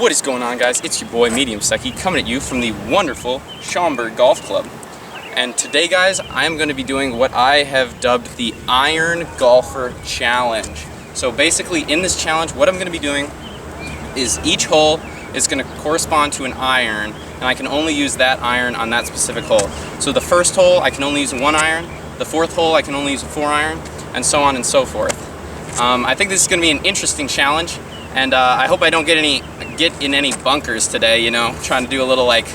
What is going on, guys? It's your boy Medium Secchi coming at you from the wonderful Schaumburg Golf Club. And today, guys, I am going to be doing what I have dubbed the Iron Golfer Challenge. So basically, in this challenge, what I'm going to be doing is each hole is going to correspond to an iron, and I can only use that iron on that specific hole. So the first hole, I can only use 1 iron. The fourth hole, I can only use a 4 iron, and so on and so forth. I think this is going to be an interesting challenge, and I hope I don't get in any bunkers today, you know, trying to do a little like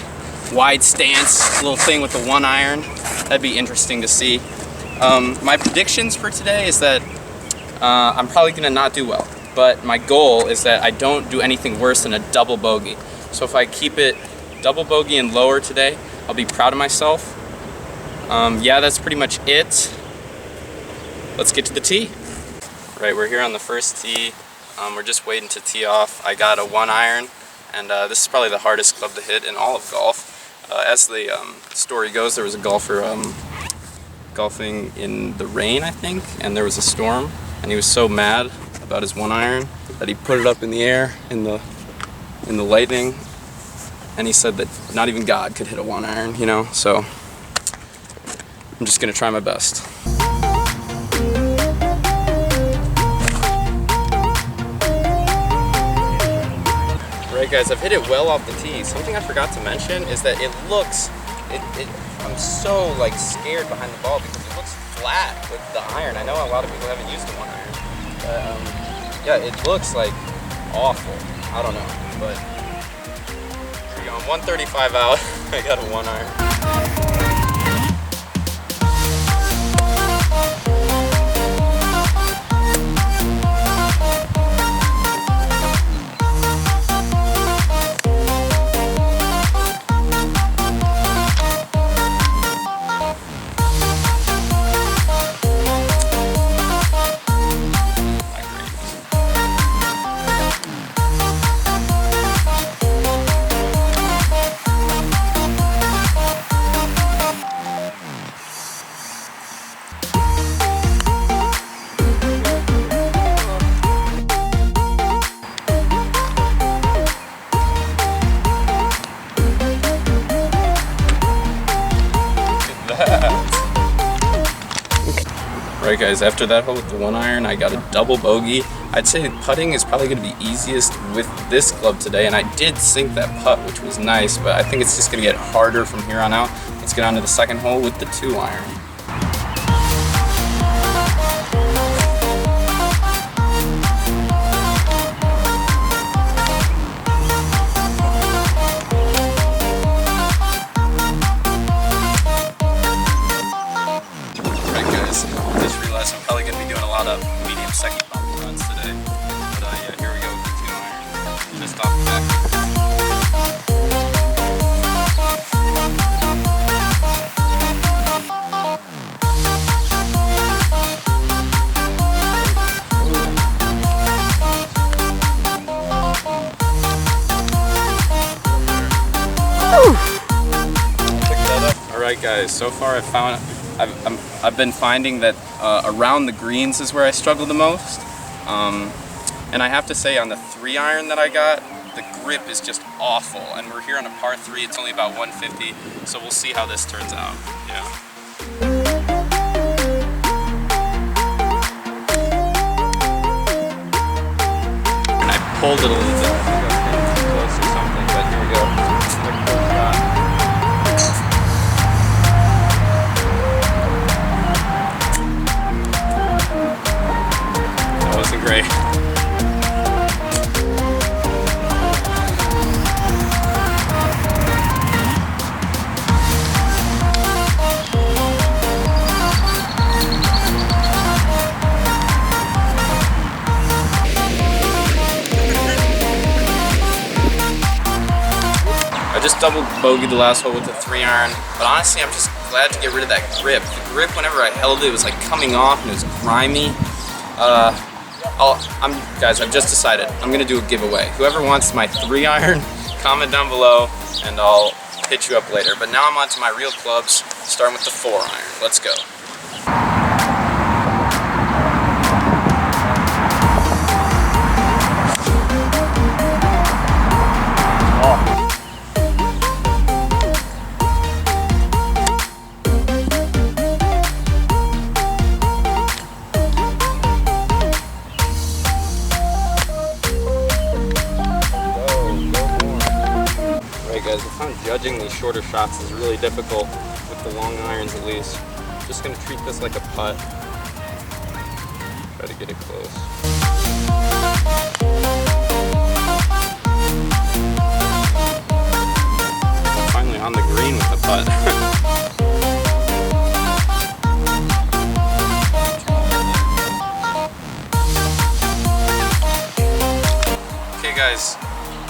wide stance little thing with the 1 iron. That'd be interesting to see. My predictions for today is that I'm probably gonna not do well, but my goal is that I don't do anything worse than a double bogey. So if I keep it double bogey and lower today, I'll be proud of myself. Yeah, that's pretty much it. Let's get to the tee. Right, we're here on the first tee. We're just waiting to tee off. I got a 1 iron, and this is probably the hardest club to hit in all of golf. As the story goes, there was a golfer golfing in the rain, I think, and there was a storm, and he was so mad about his 1 iron that he put it up in the air in the lightning, and he said that not even God could hit a 1 iron, you know. So I'm just gonna try my best. Alright guys, I've hit it well off the tee. Something I forgot to mention is that it looks, I'm so like scared behind the ball because it looks flat with the iron. I know a lot of people haven't used a 1 iron, but yeah, it looks like awful. I don't know, but here we go. I'm 135 out. I got a 1 iron. Right guys, after that hole with the 1 iron, I got a double bogey. I'd say putting is probably going to be easiest with this club today, and I did sink that putt, which was nice, but I think it's just going to get harder from here on out. Let's get on to the second hole with the 2 iron. I'm probably going to be doing a lot of medium second bump runs today. But yeah, here we go with the 2 iron. Just off the back. Pick that up. Alright guys, so far I've been finding that around the greens is where I struggle the most, and I have to say on the 3 iron that I got, the grip is just awful, and we're here on a par 3, it's only about 150, so we'll see how this turns out. Yeah. And I pulled it a little bit, I think I was getting too close or something, but here we go. Wasn't great. I just double bogeyed the last hole with the 3 iron, but honestly I'm just glad to get rid of that grip. The grip, whenever I held it was like coming off and it was grimy. Guys, I've just decided I'm gonna do a giveaway. Whoever wants my 3 iron, comment down below and I'll hit you up later. But now I'm on to my real clubs, starting with the 4 iron. Let's go. judging these shorter shots is really difficult with the long irons at least. Just gonna treat this like a putt. Try to get it close. Finally on the green with the putt. Okay guys,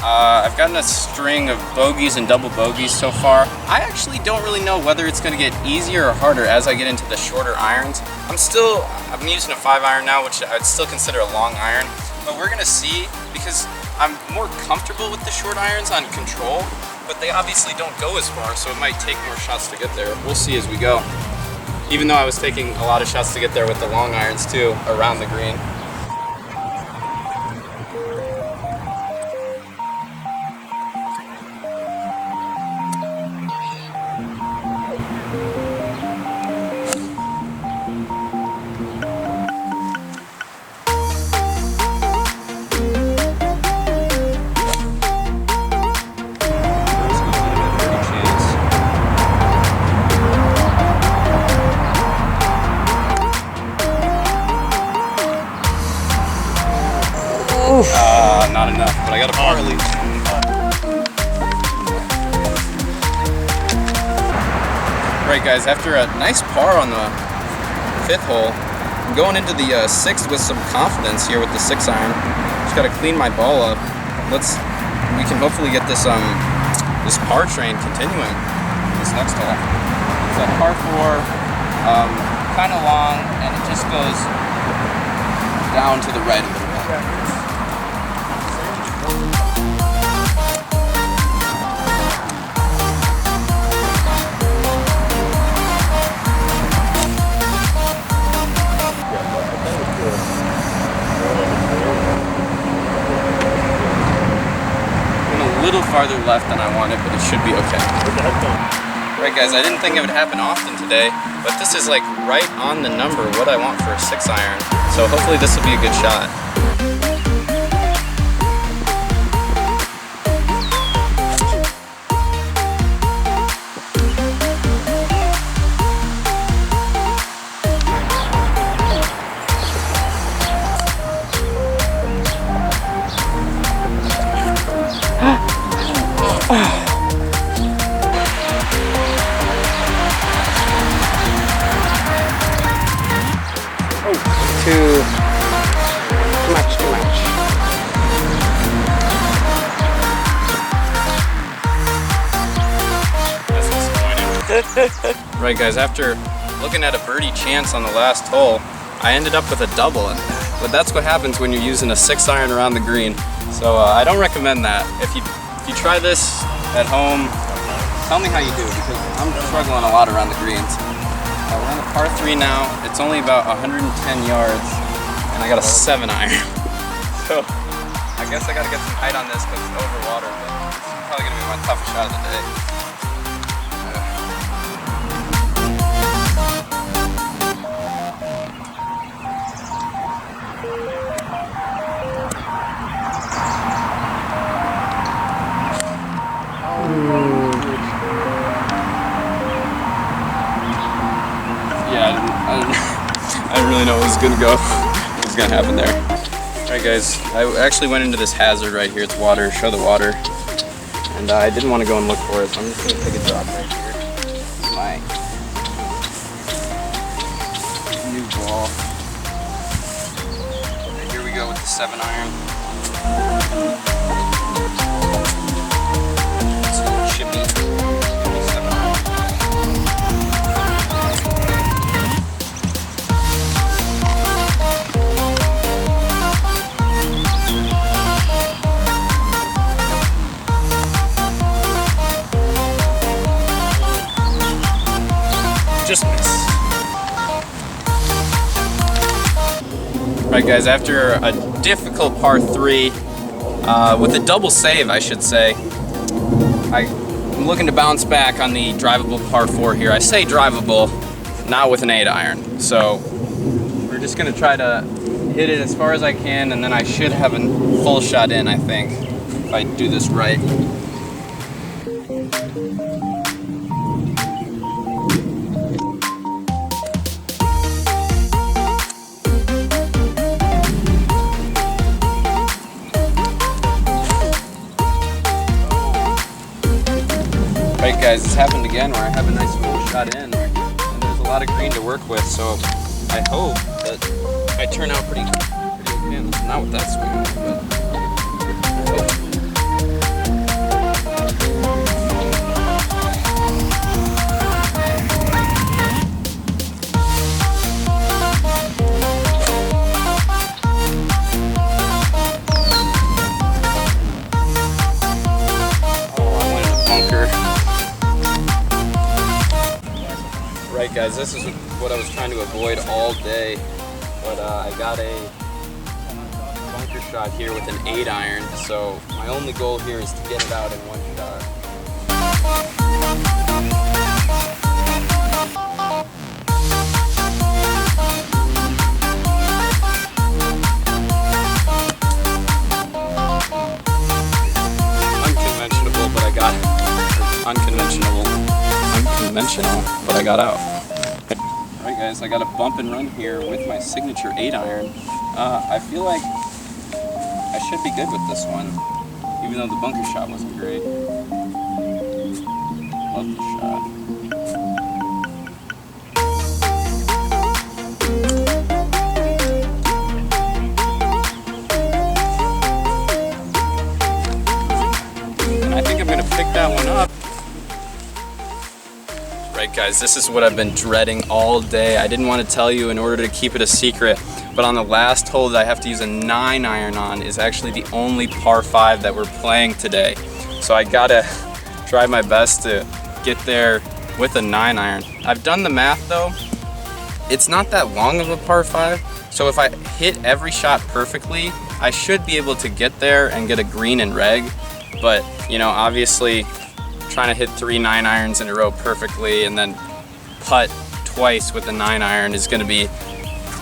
I've gotten a string of bogeys and double bogeys so far. I actually don't really know whether it's going to get easier or harder as I get into the shorter irons. I'm using a 5-iron now, which I'd still consider a long iron, but we're going to see, because I'm more comfortable with the short irons on control, but they obviously don't go as far, so it might take more shots to get there. We'll see as we go. Even though I was taking a lot of shots to get there with the long irons too, around the green. Not enough, but I got a par at least. Right guys, after a nice par on the 5th hole, I'm going into the 6th with some confidence here with the 6-iron. Just got to clean my ball up. We can hopefully get this this par train continuing this next hole. It's a par 4, kind of long, and it just goes down to the right a little bit. A little farther left than I wanted, but it should be okay. Right guys, I didn't think it would happen often today, but this is like right on the number what I want for a 6-iron. So hopefully this will be a good shot. Too much. Right guys, after looking at a birdie chance on the last hole, I ended up with a double, but that's what happens when you're using a 6-iron around the green. So I don't recommend that. If you try this at home, tell me how you do, because I'm struggling a lot around the greens. We're on the par 3 now. It's only about 110 yards, and I got a 7-iron. So I guess I got to get some height on this because it's over water, but it's probably going to be my toughest shot of the day. I didn't really know what was gonna go. What was gonna happen there. Alright guys, I actually went into this hazard right here. It's water, show the water. And I didn't want to go and look for it, so I'm just gonna take a drop right here. My new ball. And here we go with the 7-iron. It's a little chippy. Just miss. Right guys, after a difficult par 3, with a double save I should say, I'm looking to bounce back on the drivable par 4 here. I say drivable, not with an 8-iron. So we're just gonna try to hit it as far as I can, and then I should have a full shot in, I think, if I do this right. guys, it's happened again where I have a nice full shot in, and there's a lot of green to work with, so I hope that I turn out pretty okay. That's not what that's swing on, but I hope. Right guys, this is what I was trying to avoid all day, but I got a bunker shot here with an 8-iron, so my only goal here is to get it out in one shot. Unconventional, but I got out. Alright guys, I got a bump and run here with my signature 8-iron. I feel like I should be good with this one, even though the bunker shot wasn't great. Love the shot. And I think I'm going to pick that one up. Right guys, this is what I've been dreading all day. I didn't want to tell you in order to keep it a secret, but on the last hole that I have to use a 9-iron on is actually the only par 5 that we're playing today. So I gotta try my best to get there with a 9-iron. I've done the math though. It's not that long of a par 5, so if I hit every shot perfectly, I should be able to get there and get a green and reg. But you know, obviously trying to hit 3 9-irons in a row perfectly and then putt twice with a 9-iron is going to be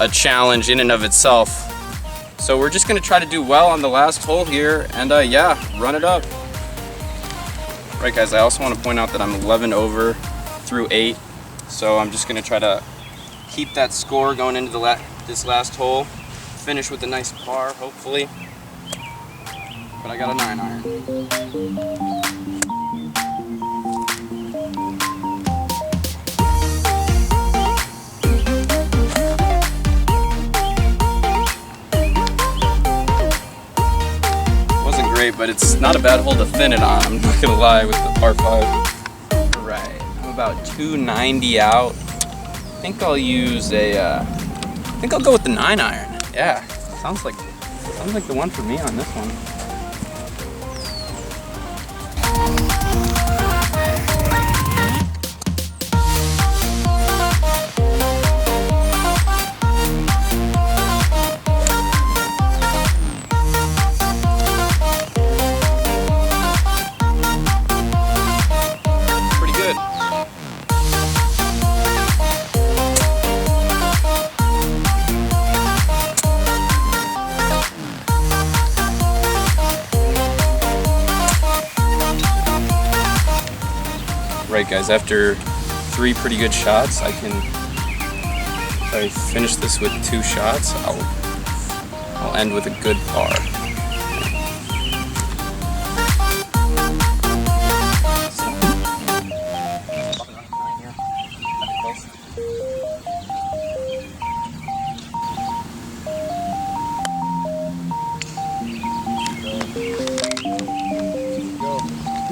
a challenge in and of itself. So we're just going to try to do well on the last hole here and yeah, run it up. Right guys, I also want to point out that I'm 11 over through 8, so I'm just going to try to keep that score going into this last hole, finish with a nice par hopefully, but I got a 9-iron. But it's not a bad hole to thin it on, I'm not gonna lie, with the par 5. Right, I'm about 290 out. I think I'll use I think I'll go with the 9-iron. Yeah, sounds like the one for me on this one. Right guys, after 3 pretty good shots, if I finish this with 2 shots, I'll end with a good par.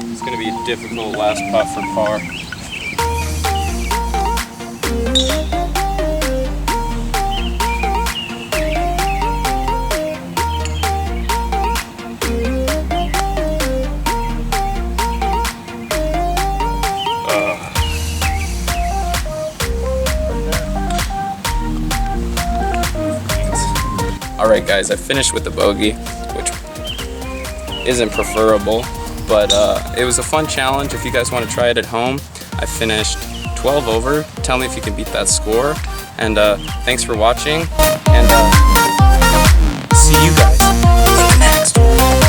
It's going to be a difficult last putt for par. Alright guys, I finished with the bogey, which isn't preferable, but it was a fun challenge. If you guys want to try it at home, I finished 12 over. Tell me if you can beat that score. And thanks for watching, and see you guys.